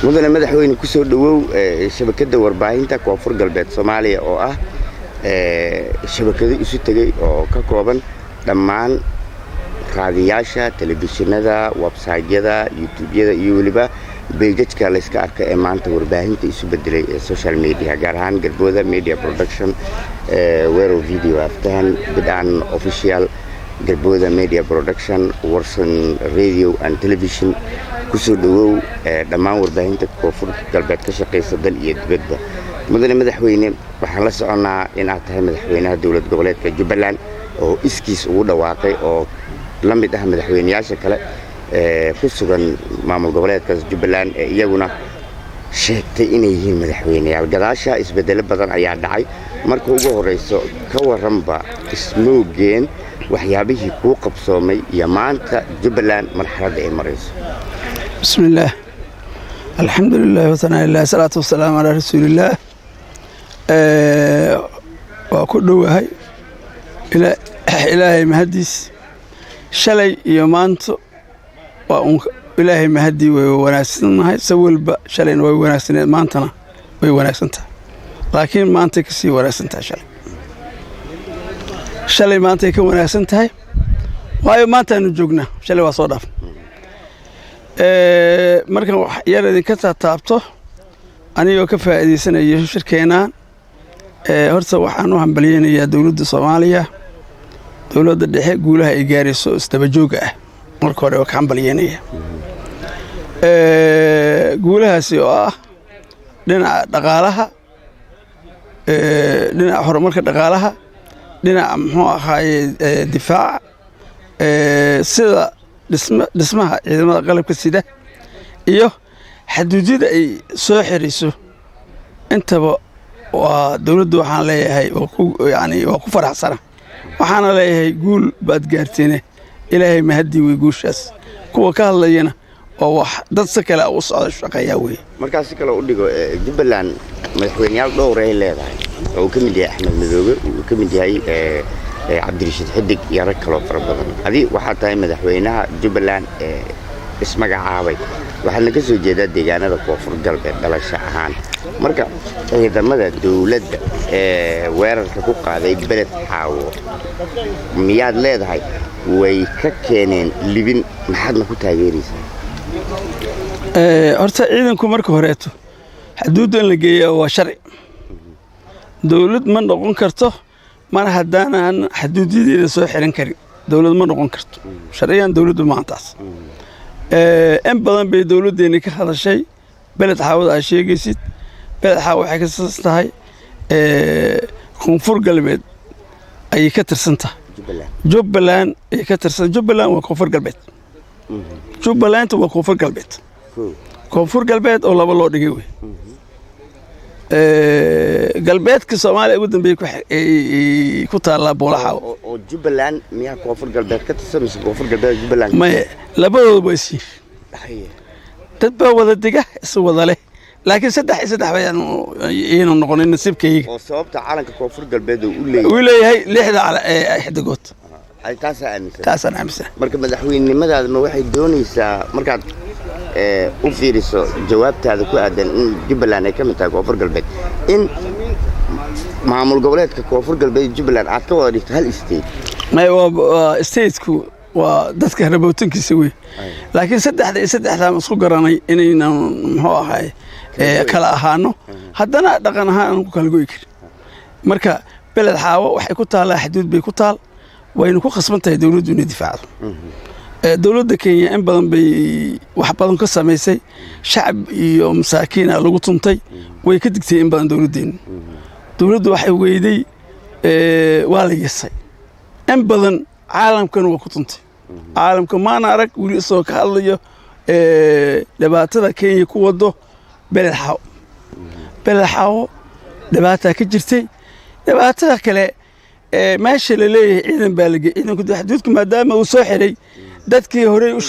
mudane madaxweyne ku soo dhawow shabakada warbaahinta koonfur galbeed Soomaaliya oo ah shabakada isu tagay oo ka kooban dhammaan raadiyaasha telefishinada website-yada YouTube-yada iyo waliba page-ka la iska arka ee maanta warbaahinta isu bedelay social media gaar ahaan Garbooda Media Production Wero Video aftaan bidaan official Garbooda Media Production Warsan Radio and Television kusoo dhawow dhammaan warbaahinta koonfur galbeed ka shaqeysa dal iyo dibadda mudane madaxweyne waxaan la soconaa in aad tahay madaxweynaha dawlad goboleedka Jubbaland oo iskiis ugu dhawaaqay oo la mid ah madaxweynayaasha kale ku sugan maamul goboleedka Jubbaland ee iyaguna sheegtay inay yihiin madaxweynayaal gadaasha isbedelo badan ayaa dhacay marka ugu horeyso ka waranba ismoogeen waxyaabihii ku qabsoomay iyo maanta Jubbaland marxaladda ay marayso بسم الله الحمد لله وثناء الله صلاة والسلام على رسول الله وكله هاي إلهي مهديس شلي يومانتو إلهي مهدي وناسنا هاي سوول شلي وناسنا مانتنا وناسنتها لكن مانتك سي وناسنتها شلي مانتك وناسنتها وايو مانتا نجوجنا شلي وصودف markan wax yar idinka taabto anigoo ka faa'iideysanayo shirkeena horta waxaan u hambalyeeyaa dawladda Soomaaliya dawladda dhexe guulaha ay gaarayso isdaba joog ah marka hore waxaan hambalyeeyaa guulahaasi oo ah dhinaca dhaqaalaha dhinaca horumarka dhaqaalaha dhinaca muxuu ahaayay difaac sida dhismaha ciidamada qalabka sida iyo xaduudida ay soo xiriso intaba waa dawladdu waxaan leeyahay waa ku faraxsana waxaana leeyahay guul baad gaarteen ilaahay mahadi way guushaas kuwa ka hadlayana oo wax dad kale u socdo shaqeeya way markaas kale u dhigo Jubbaland madaxweynayaal dhowr ay leedahay oo ka mid yahay Axmed Madoobe oo ka mid yahay Cabdirashiid Xidig iyo rag kale oo fara badan hadii waxa tahay madaxweynaha Jubbaland ismagacaabay waxaa laga soo jeedaa deegaanada koonfur galbeed dhalasho ahaan marka ciidamada dawladda weerarka ku qaaday beled xaawo miyaad leedahay way ka keeneen libin maxaadna ku taageeraysaa horta ciidanku marka horeeto xuduudan la geeyaa waa sharci dawlad ma noqon karto mar haddaan xuduudiyeeda soo xiran karin dawlad ma noqon karto sharciyan dawladdu maantaas in badan bay dawladdeena ka hadashay beled xaawada ay sheegaysid beled xaawo waxay ka tirsan tahay koonfur galbeed ay ka tirsan tahay Jubbaland ay ka tirsan Jubbaland waa koonfur galbeed Jubbaland waa koonfur galbeed koonfur galbeed oo laba loo dhigay way galbeedka Soomaaliya ugu dambeeyay ku taala boolaha oo Jubbaland miyaa koonfur galbeed ka tirsan mise koonfur galbeed Jubbaland ma labadoodu way sii dad baa wada diga is wada leh laakiin saddex bayaan inuu noqonin nasiibkayga oo sababta calanka koonfur galbeed uu leeyahay lixda xidigood ay taasaan aaminsan marka madaxweynimadaada ma waxay doonaysaa markaad u fiiriso jawaabtaada ku aadan in Jubbaland ay ka mid tahay koonfur galbeed in maamul goboleedka koonfur galbeed Jubbaland aad ka wada dhigto hal state ma waa stateku waa dadka rabootinkiisa way laakiin saddexda isku garanay inayna muxuu ahaay kala ahaano haddana dhaqan ahaan ku kala go'i karin marka beled xaawo waxay ku taalaa xuduud bay ku taal waynu ku khasban tahay dawladdu inay difaacdo dawladda Kenya in badan bay wax badan ka sameysay shacab iyo masaakiin lagu tuntay way ka digtay in badan dawladdu waxay weyday waa la yesay in badan caalamkan waa ku tuntay caalamka maana arag wali soo ka hadlayo dhibaatada Kenya ku wado beled xaawo dhibaato ka jirtay dhibaatada kale meesha la leeyahay ciidan baa laga ciidanku xuduudka maadaama uu soo xiray dadkii hore u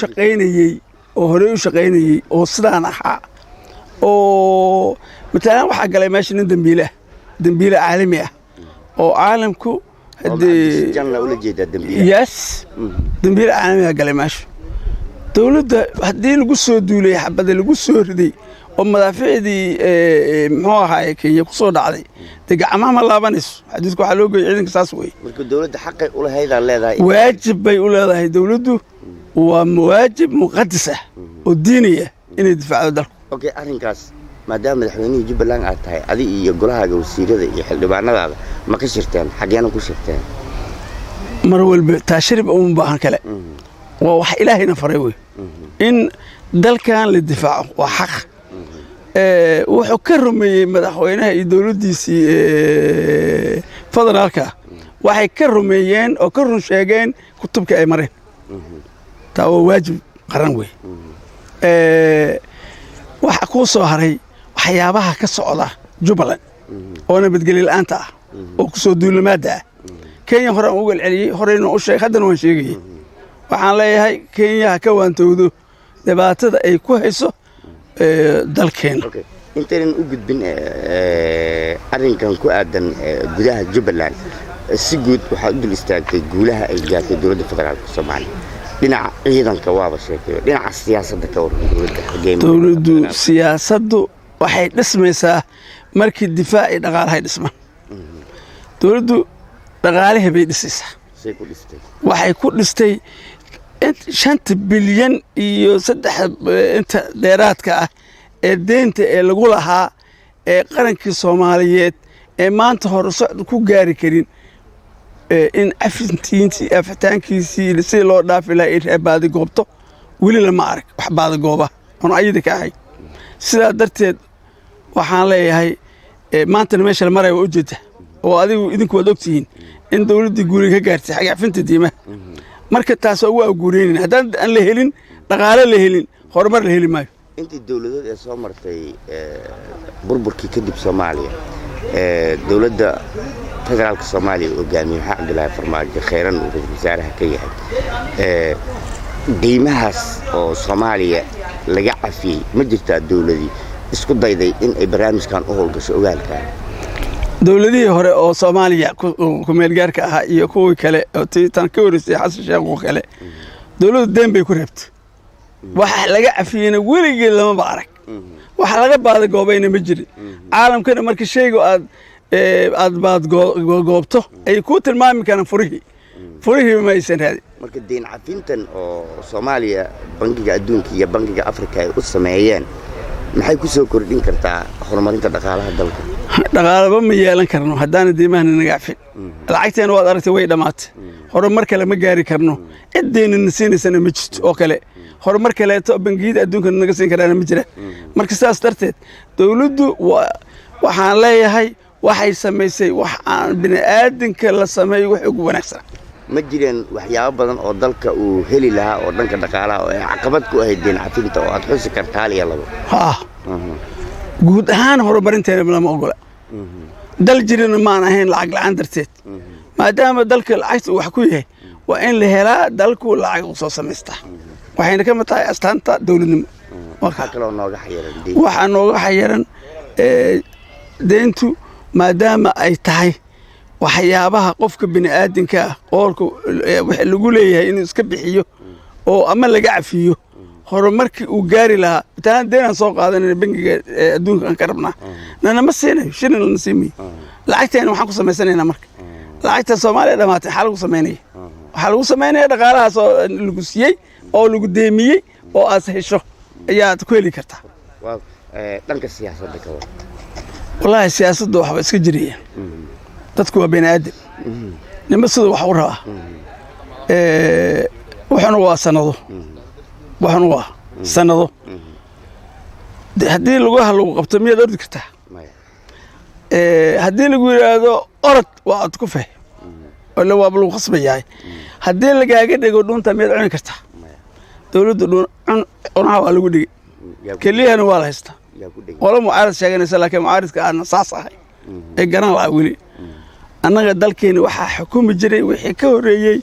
shaqeynayay oo sidaan ahaa oo مثلا واحد قال ماشي دمبيلة عالمية أو عالمكو هدي جنة ولا جيدة دمبيلة يس دمبيلة عالمية قال ماشي dowladda haddii lagu soo duulay xabada lagu soo riday oo madaaficdii muxuu ahaay Kenya ku soo dhacday de gacmaha ma laabanayso xadiisku waxa loo geeyay ciidanka saas way marka dowladda xaqay u lahayd leedahay waajib bay u leedahay dowladdu waa waajib muqaddas ah oo diiniya inay difaacdo dalka okay arrinkaas maadaama madaxweynaha Jubbaland aad tahay adi iyo golahaaga wasiirada iyo xildhibaanadaada ma ka shirteen xageena ku shirteen mar walba taashirib u baahan kale waa wax ilaahayna faray way in dalkan la difaaco waa xaq wuxuu ka rumeeyay madaxweynaha iyo dowladdiisii federaalka waxay ka rumeeyeen oo ka run sheegeen kutubka ay mareen taa waa waajib qaran wey waxa ku soo haray waxyaabaha ka socda Jubbaland oo nabadgelyo la'aanta ah oo ku soo duulamaada ah Kenya hore aan uga celiyay horeyna u sheegay haddana waan sheegay waxaan leeyahay Kenya ka waantoodo dhibaatada ay ku hayso dalkeena intaan u gudbin arrinkan ku aadan gudaha Jubbaland si guud waxa u dul istaagtay guulaha ay gaartay dowladda federaalka Soomaaliya dhinaca ciidanka waaba sheegay dhinaca siyaasadda ka waran dowladdu siyaasaddu waxay dhismaysaa markii difaaci dhaqaalaha dhismaan dowladdu dhaqaalaha bay dhisaysaa waxay ku dhistay 5 bilyan iyo 3 inta dheeraadka ah ee deynta ee lagu lahaa ee qarankii Soomaaliyeed ee maanta hor socod ku gaari karin in afitaankiisii si loo dhaafi lahaa baadi goobto weli lama arag wax baadi gooba oo ayada ka ahay sidaa darteed waxaan leeyahay maanta meesha la marayo u jeeda oo adigu idinku wad ogtihiin in dawladda guuriga ka gaartay xaq afinta diimaha marka taas waa guureenin haddaan aan la helin dhaqaale la helin horumar la heli maayo intii dawladood ee soo martay burburkii kadib Soomaaliya dawladda federaalka Soomaaliya oo hogaamiye Cabdullaahi Farmaajo khayran uu wasaaraha ka yahay diimahaas oo Soomaaliya laga cafiyay ma jirtaa dawladii isku dayday in ay barnaamijkan u howlgasho ogaalka dawladihii hore oo Soomaaliya ku meel gaarka ah iyo kuwii kale oo tan ka wareysay Xasan Sheekh oo kale dawladdu deen bay ku reebtay waxa laga cafiyayna weligeed lama baarak waxa laga baada goobayna ma jirin caalamkana markii shaygu aad baad goobto ay ku tilmaami karaan furihii ma aysan raadin marka deen cafintan oo Soomaaliya bangiga adduunka iyo bangiga Afrika ay u sameeyeen maxay ku soo kordhin kartaa horumarinta dhaqaalaha dalka dhaqaalaba ma yeelan karno haddaan diimahan naga cafin lacagteena waad aragtay way dhamaatay horumar kale ma gaari karno cideena nasiinaysan ma jirto oo kale horumar kale to bangiyada adduunka naga siin karaan ma jira marka sidaas darteed dawladdu waxaan leeyahay waxay sameysay wax aan bini'aadanka la sameeyo wax ugu wanaagsan ma jireen waxyaabo badan oo dalka uu heli lahaa oo dhanka dhaqaalaha oo caqabad ku ahayd deen cafinta oo aad xusi kartaa iyo labo guud ahaan horumarinteena lama ogola dal jirina ma ahayn lacag la'aan darteed maadaama dalka lacagta wax ku yahay waa in la helaa dalku lacag u soo sameystaa waxayna ka mid tahay astaanta dawladnimo waxa kale oo nooga xayiran deyntu maadaama ay tahay waxyaabaha qofka bini'aadanka ah qoolka waxa lagu leeyahay inuu iska bixiyo oo ama laga cafiyo horumarkii uu gaari lahaa taan deenan soo qaadanay bangiga adduunka aan ka rabnaa nana ma siinayo shilin la nasiimay lacagteena waxaan ku sameysanaynaa marka lacagta Soomaaliya dhamaatay xal lagu sameynay waxa lagu sameynay dhaqaalahaas oo lagu siiyay oo lagu deemiyay oo aad hesho ayaad ku heli kartaa dhanka siyaasadda ka war wallahi siyaasaddu waxba iska jiriyeen dadku waa bini'aadam nima sida wax u rabaa waxana waa sanado haddii lagu qabto miyaad ordi kartaa haddii lagu yiraahdo orod waa aad ku fah wala waa lagu khasbayaa haddii lagaaga dhigo dhunta miyaad cuni kartaa dawladdu cunaha waa lagu dhigay keliyahana waa la haystaa wala mucaarad sheeganaysa laakiin mucaaradka aan saas ahay ee garan la weli annaga dalkeena waxaa xukumi jiray wixii ka horeeyay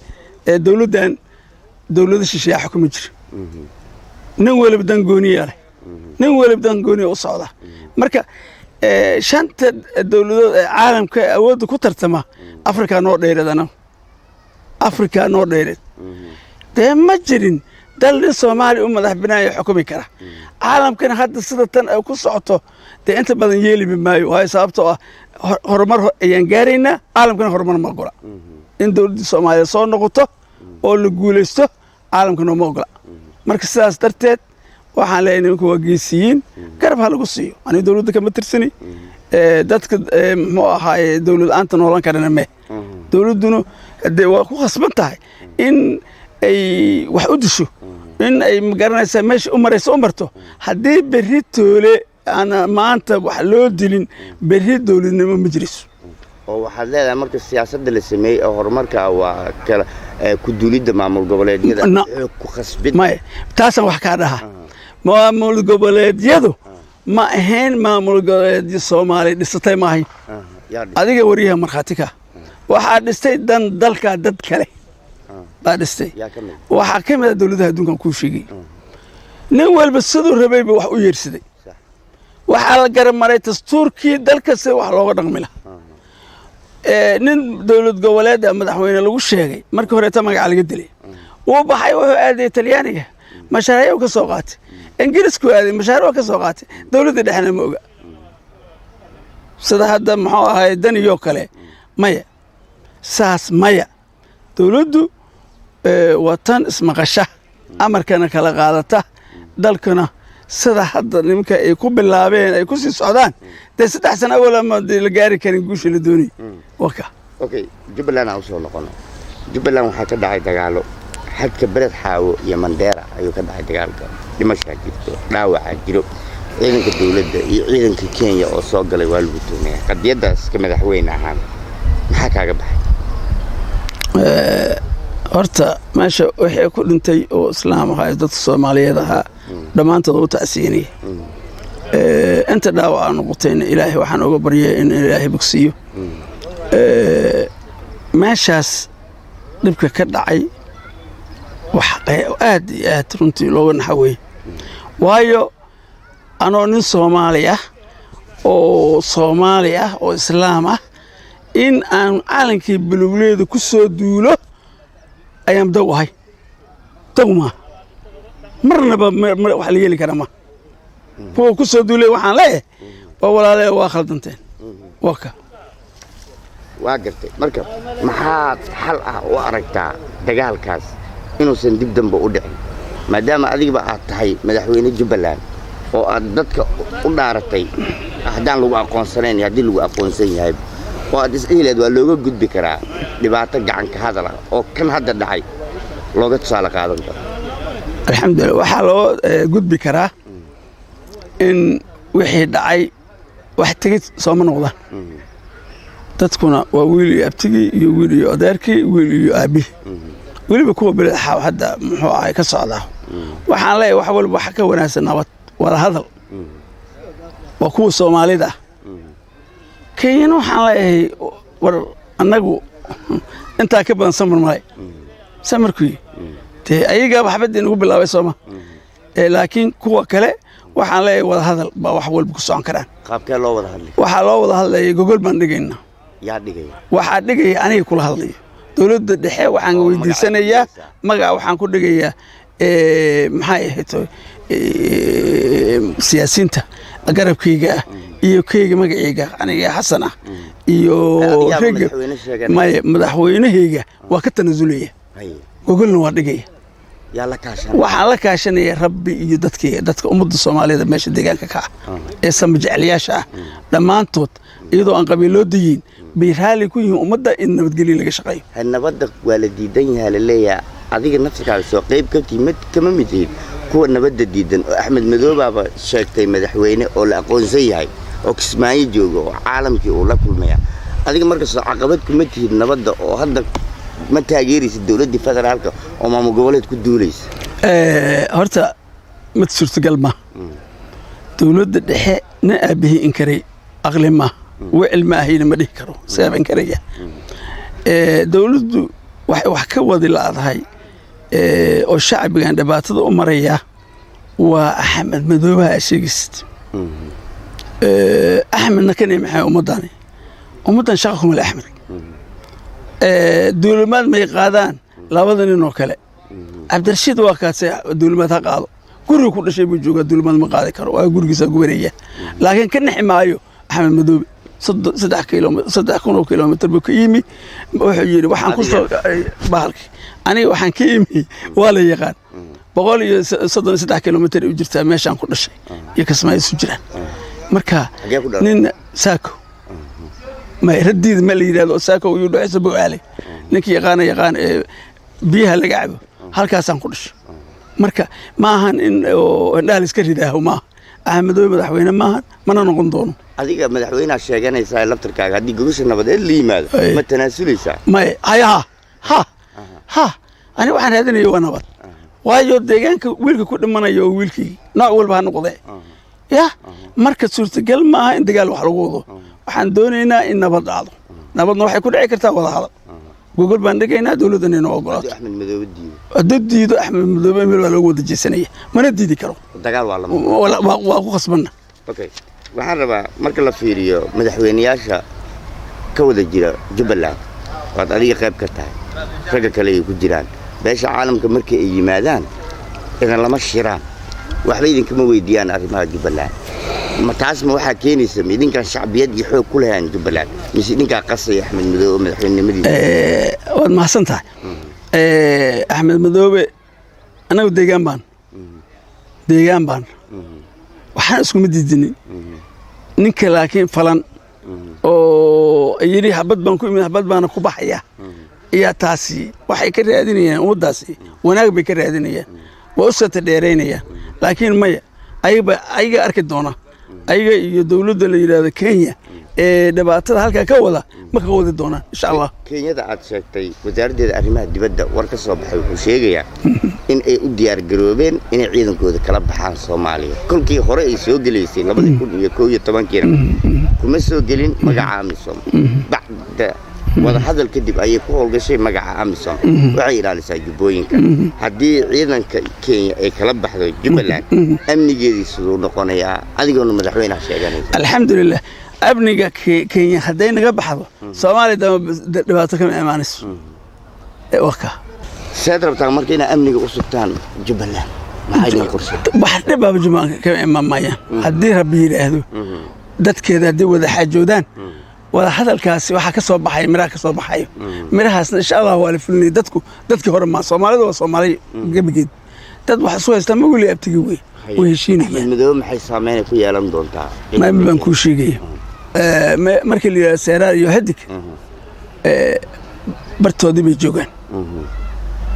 dawladda shisheeye xukumi jiray nin waliba dangooniya u socda marka shanta dawladood ee caalamka awoodda ku tartama Afrika noo dheereed dee ma jirin dal Soomaali madax binaaya xukumi kara caalamkana hadda sida tan ay ku socoto de inta badan yeeli maayo way sababtoo ah horumar ayaan gaarayna caalamkana horumar ma ogola in dawladda Soomaaliya soo noqoto oo la guuleysto caalamkana ma ogola marka sidaas darteed waxaan leeyahay inuu waa geesiin garab ha lagu siiyo ani dawladda kama tirsani dadka muxuu ahaay dawlad aanta noolan karana ma dawladuna de waa ku khasban tahay in ay wax u disho in ay magaranaysaa meesha u marayso u marto haddii berri toole aan maanta wax loo dilin berri dawladnimo ma jirayso oo waxaad leedahay marka siyaasadda la sameeyey oo horumarka waa kala ku duulidda maamul goboleedyada ku khasbid ma taasan wax ka dhaha maamul goboleedyadu ma ahayn maamul goboleedyo Soomaali dhisatay ma ahayn adiga wariyaha markhaati ka waxaa dhistay dan dalka dad kale baa dhistay waxaa ka mid ah dawladda adduunkan ku sheegay nin walba sidoo rabay wax u yeersaday waxaa la garamaray dastuurkii dalka si wax looga dhaqmi lahaa nin dawlad goboleed madaxweyne lagu sheegay markii hore ta magac laga dilay uu baxay wuxuu aaday Talyaaniga mashaariic ka soo qaatay ingiriisku aaday mashaariic ka soo qaatay dawladda dhexna ma oga sida hadda muxuu ahaay dan iyo kale maya saas maya dawladdu watan ismaqasha amarkana kala qaadata dalkana sida hadda nimanka ay ku bilaabeen ay ku sii socdaan de 3 sano wala ma la gaari karin guusha la doonay waka okay Jubbaland aan soo noqono Jubbaland waxa ka dhacay dagaalo xadka Bered Xaawo iyo Mandera ayuu ka dhacay dagaalka dhimasho jirto dhaawac jiro ciidanka dawladda iyo ciidanka Kenya oo soo galay waa lagu tuumay qadiyadaas ka madaxweyne ahaan maxaa kaaga baxay horta meesha wixii ku dhintay oo islaam ahaa dadka Soomaaliyeed ahaa dhamaantood u taasiinay inta dhaawac noqotayna Ilaahay waxaan uga baryay in Ilaahay bogsiyo meeshaas dhibka ka dhacay wax aad iyo aad runtii looga naxaway waayo anoo nin Soomaali ah oo islaam ah in aan caalankii bulugleeda ku soo duulo ayaan dawahay tagma marnaba wax la yeeli kara ma kuwa ku soo duulay waxaan leeyahay waa walaalay waa khaldanteen waka waa gartay marka maxaa xal ah oo aragtaa dagaalkaas inuusan dib dambe u dhicin maadaama adiga aad tahay madaxweyne Jubbaland oo aad dadka u dhaaratay haddaan lagu aqoonsanayn haddii lagu aqoonsan yahay oo aad isciileed waa looga gudbi karaa dhibaato gacan ka hadala oo kan hadda dhacay looga tusaale qaadan karo alxamdulillah waxaa loo gudbi karaa in wixii dhacay wax tegid soo ma noqdaan dadkuna waa wiil iyo abtigii iyo wiil iyo adeerkii wiil iyo aabi weliba kuwa Bered Xaawo hadda muxuu ahay ka socdaa waxaan leeyahay wax walba wax ka wanaagsan nabad wada hadal waa kuwa Soomaalida Kenya waxaan leeyahay war anagu inta ka badan samar malay samarkii te ayaga waxbadii ugu bilaabay Sooma laakiin kuwa kale waxaan leeyahay wada hadal baa wax walba ku socon karaan qaabkee loo wada hadlay waxa loo wada hadlay gogol baan dhigayna yaa dhigay waxa dhigay aniga kula hadlay dawladda dhexe waxaan weydiisanayaa magac waxaan ku dhigayaa maxay ahayd siyaasiinta garabkayga iyo kayga magacayga aniga Xasan ah iyo madaxweynahayga waa ka tanasulaya gogolna waa dhigaya waxaan la kaashanaya rabbi iyo dadka ummadda Soomaaliyeed meesha deegaanka ka ee samajecliyaasha ah dhammaantood iyadoo aan qabiilo diin biiraali ku yihiin ummadda in nabadgelyo laga shaqeeyo nabadda waa la diidan yahay la leeyahay adiga nafsirkaaga soo qayb ka timid kama mid yihiin kuwa nabadda diidan oo Axmed Madoobaaba sheegtay madaxweyne oo la aqoonsan yahay oo Kismaayo jooga oo caalamkii uu la kulmaya adiga markaas caqabad kuma tihid nabadda oo hadda ma taageeraysid dawladda federaalka oo maamul goboleed ku duulaysa horta mid suurtagal ma dawladda dhexe na aabihi in karay aqli ma wicil ma ahayna ma dhihi karo sabab in karaya dawladdu wax ka wadi laadahay oo shacbigan dhibaatada u maraya waa Axmed Madoobe sheegist Axmedna kan maxay ummadan shaqo kuma Axmed dawlad may qaadaan labada nin oo kale cabdirashiid waa kaasee dawlamaad ha qaado guriga ku dhashay buu joogaa dawlamaad ma qaadi karo waa gurigiisa gubanaya laakiin ka nixi maayo axmed madoobe 3 kilomitir buu ka yimi wuxuu yidhi waxaan ku soo bahalki aniga waxaan ka yimi waa la yaqaan 133 kilomitir u jirtaa meeshaan ku dhashay iyo kasmaa isu jiraan marka nin saako ma radiid ma la yiraahdo saako uu dhaxaysa buu aalay ninkii yaqaan biyaha laga cabo halkaasaan ku dhashay marka ma ahan in dhaal iska ridaaho ma ahmadow madaxweyne ma ahan mana noqon doono adiga madaxweynaha sheeganaysa laftarkaaga hadii gogosha nabadeed la yimaado ma tanaasuleysa ma ha ani waxaan raadinayaa waa nabad waayo deegaanka wiilka ku dhimanayo wiilkii nooc walba ha noqdee ya marka suurtagal ma aha in dagaal wax lagu wado waxaan doonaynaa in nabad dhacdo nabadna waxay ku dhici kartaa wada hadal gogol baan dhigaynaa dawladana inoo ogolaato axmed madoobe diido axmed madoobe meel waa lagu wada jeesanaya mana diidi karo dagaal waa ku khasbanna okay waxaan rabaa marka la fiiriyo madaxweynayaasha ka wada jira Jubbaland waad adiga qayb ka tahay ragga kale ay ku jiraan beesha caalamka markay ay yimaadaan idan lama shiraan waxba idinkama weydiiyaan arrimaha Jubbaland ma taas ma waxa keenaysa idinka shacbiyad iyo xoog ku leeyaan Jubbaland mise idinka qasay axmed madoobe madaxweynimadiisa waad mahadsantahay axmed madoobe anagu deegaan baan waxaan isku mididinay ninka laakiin falan oo yiri habad baan ku imid habad baan ku baxaya iyo taasi waxay ka raadinayaan umadaasi wanaag bay ka raadinayaan waa u sata dheereynayaan laakiin maya ayaga arki doona ayaga iyo dawladda la yiraahdo Kenya dhibaatada halka ka wada ma ka wadi doonaan insha Allah Kenyada aad sheegtay wasaaradda arrimaha dibadda war ka soo baxay wuxuu sheegayaa in ay u diyaar garoobeen in ciidankooda kala baxaan Soomaaliya kulkii hore ay soo galeysay 2011 kuma soo gelin magaca AMISOM bacda wada hadal kadib ayay ku howlgashay magaca AMISOM waxay ilaalisaa jubbooyinka haddii ciidanka Kenya ay kala baxdo Jubbaland amnigeedii sidoo noqonayaa adigoona madaxweynaha sheeganay alxamdulillah abniga Kenya haday naga baxdo Soomaaliya dhibaato kama imaanayso waka sadrabta markayna amniga u sugtaan Jubbaland maxay idin qorshay wax dhibaba Jubbaland kama imaanayaan hadii rabbi yiraahdo dadkeeda hadii wada xaajoodaan wada hadalkaasi waxa ka soo baxay miraha ka soo baxay mirahaasna insha Allah waa la fulinay dadkii hore ma Soomaalida waa Soomaali gabigeed dad wax soo haysta ma wali abtigi way heshiinayaan madoobe maxay saameyn ku yeelan doontaa ma baan ku sheegay markii la seerar iyo hadig bartoodii bay joogaan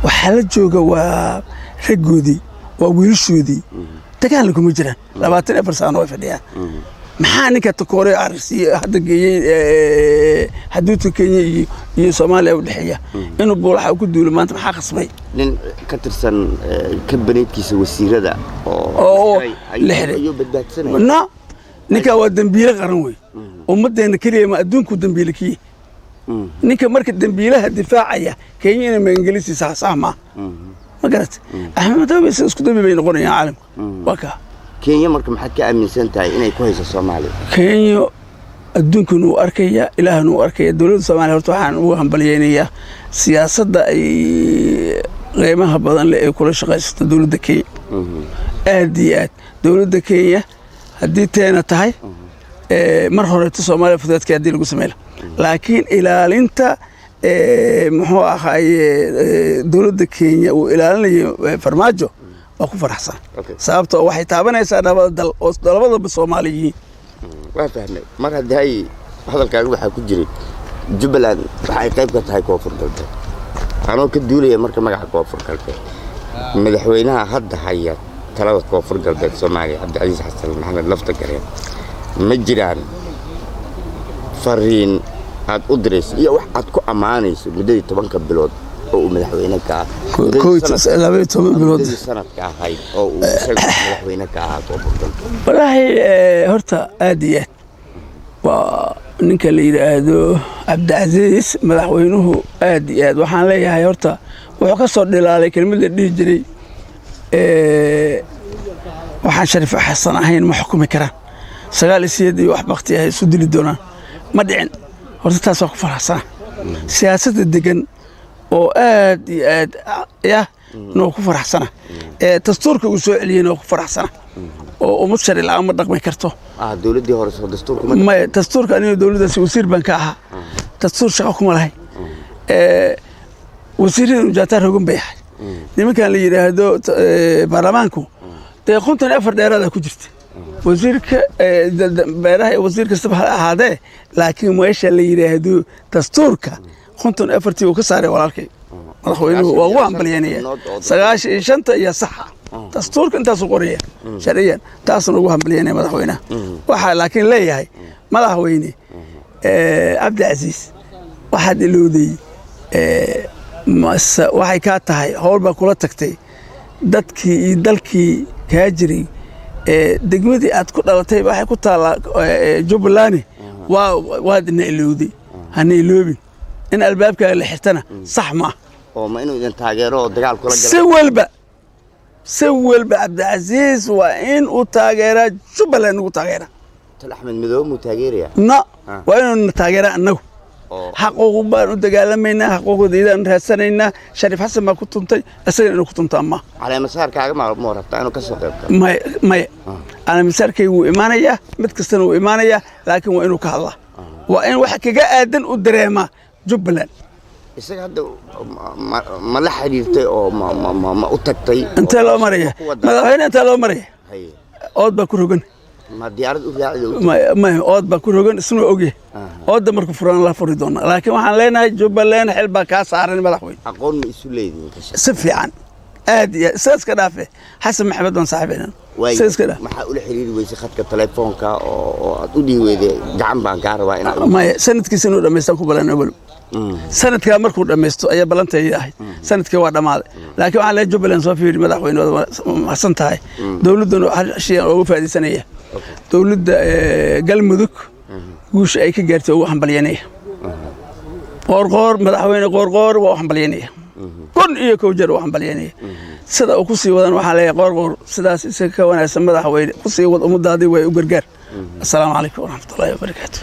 waxa la jooga waa ragoodii waa wiilshoodii dagaal kuma jiraan 24 sano way fadhiyaan maxaa ninka takoore arsi hadda geeyay haduudka Kenya iyo Soomaaliya u dhaxeeya inuu boolaha ku duulo maanta maxaa qasbay nin ka tirsan kabineetkiisa wasiirada oo lixday badbaadsanay ninka waa dambiile qaran way ummadeena kaliya ma adduunku dambiile kii ninka marka dambiilaha difaacaya Kenya ma Ingiriisi sax ma garat axmed madoobe isku dambi bay noqonayaan caalamka waka Kenya marka maxaad ka aaminsan tahay inay ku hayso Soomaaliya Kenya adduunku uu arkaya ilaahna uu arkaya dawladda Soomaaliya horta waxaan ugu hambalyeynaya siyaasadda ay qiimaha badan leh ee kula shaqeysto dawladda Kenya aad iyo aad dawladda Kenya haddii teena tahay mar hore Soomaaliya fudeedka hadii lagu sameeyo laakiin ilaalinta muxuu ahaay dawladda Kenya uu ilaalinayo farmaajo waa ku faraxsan sababtoo waxay taabanaysaa nabad dal oo labadaba Soomaaliyiin waa fahmay mar haday hadalkaaga waxa ku jiray Jubbaland waxay qayb ka tahay koonfur galbeed anoo ka duulaya marka magaca koonfur galbeed madaxweynaha hadda haya talada koonfur galbeed Soomaaliya Cabdicasiis Xasan Maxamed lafta gareen ma jiraan fariin aad u dirayso iyo wax aad ku amaanayso muddadii 10 bilood oo madaxweyne ka bilood sanadka ahayd oo uu madaxweyne ka ahaa wallahi horta aad iyo aad waa ninka la yiraahdo Cabdicasiis madaxweynuhu aad iyo aad waxaan leeyahay horta wuxuu ka soo dhilaalay kelmadda dhihi jiray waxaan Shariif Xasan ahayn ma xukumi karaan 9 iyo wax waqti ah isu dili doonaan ma dhicin horta taas waa ku faraxsan siyaasadda degan oo aad iyo aad ya noo ku faraxsana dastuurka uu soo celiyay noo ku faraxsana oo umad sharci la'aan ma dhaqmi karto dawladdii hore soo dastuurka ma dastuurka aniga dawladdaasi wasiir baan ka ahaa dastuur shaqo kuma lahay wasiirada jaatar hogan bay ahay nimankan la yiraahdo baarlamaanku dee 54 dheeraad ku jirta wasiirka beeraha wasiir kasta ha ahaadee laakiin meesha la yiraahdo dastuurka 54 uu ka saaray walaalkay madaxweynuhu waa ugu hambalyeynaya 95 iyo saxa dastuurka intaas u qoraya sharciyan taasna ugu hambalyeynaya madaxweynaha waxa laakiin leeyahay madaxweyne Cabdi Casiis waxaad ilowday waxay ka tahay hawl baa kula tagtay dadkii iyo dalkii ka jiray degmadii aad ku dhalatay waxay ku taala Jubbaland waa dina ilowday hana iloobin in albaabka la xirtana sax ma oo ma inuu idin taageero dagaal kula galay si walba Cabdi Casiis waa in uu taageero Jubbaland ugu taageero Axmed Midoobe mu taageeraya waa inuu taageero annagu حقوق بان دغالمينا حقوقديدان راسنينا شريف حسن ما كنتنتي اسغنا انو كنتنتا ما على مساركاga ma rabtaa inuu ka soo qaybto may ana masarkay uu iimaanaya mid kastana uu iimaanaya laakiin waa inuu ka hadla waa in wax kaga aadan u dareema Jubbaland isaga hadda ma la xiriirtay oo ma u tagtay inta loo maraya madaxweynaha inta loo maraya ood ba ku rogan ma diyaarad u raacdo ma ood ba ku rogan isna ogay ood marka furan la furi doona laakiin waxaan leenahay Jubbaland xil ba ka saaran madaxweyne aqoon ma isu leeyihiin si fiican aad iyo saaska dhaafe xasan maxamed waan saaxiibina saaska dhaaf maxaa ula xiriiri weysay khadka telefoonka oo aad u dhiiweeday gacan baan ka rabaa in ma sanadkiisa inuu dhameystaan ku balan awal sanadka markuu dhameysto ayaa balantay yahay sanadkii waa dhamaaday laakiin waxa la Jubbaland soo fiiri madaxweyne waxsan tahay dawladuna waxa ugu faa'iideysanaya dawladda galmudug guusha ay ka gaartay ugu hambalyeynaya qoor madaxweyne qoor waa hambalyeynaya kun iyo koow jeer waa hambalyeynaya sida uu ku sii wadan waxa leeyahay qoor sidaas isaga ka wanaagsan madaxweyne ku sii wad umadaadii way u gargaar assalaamu calaykum waraxmatullaahi wabarakaatuh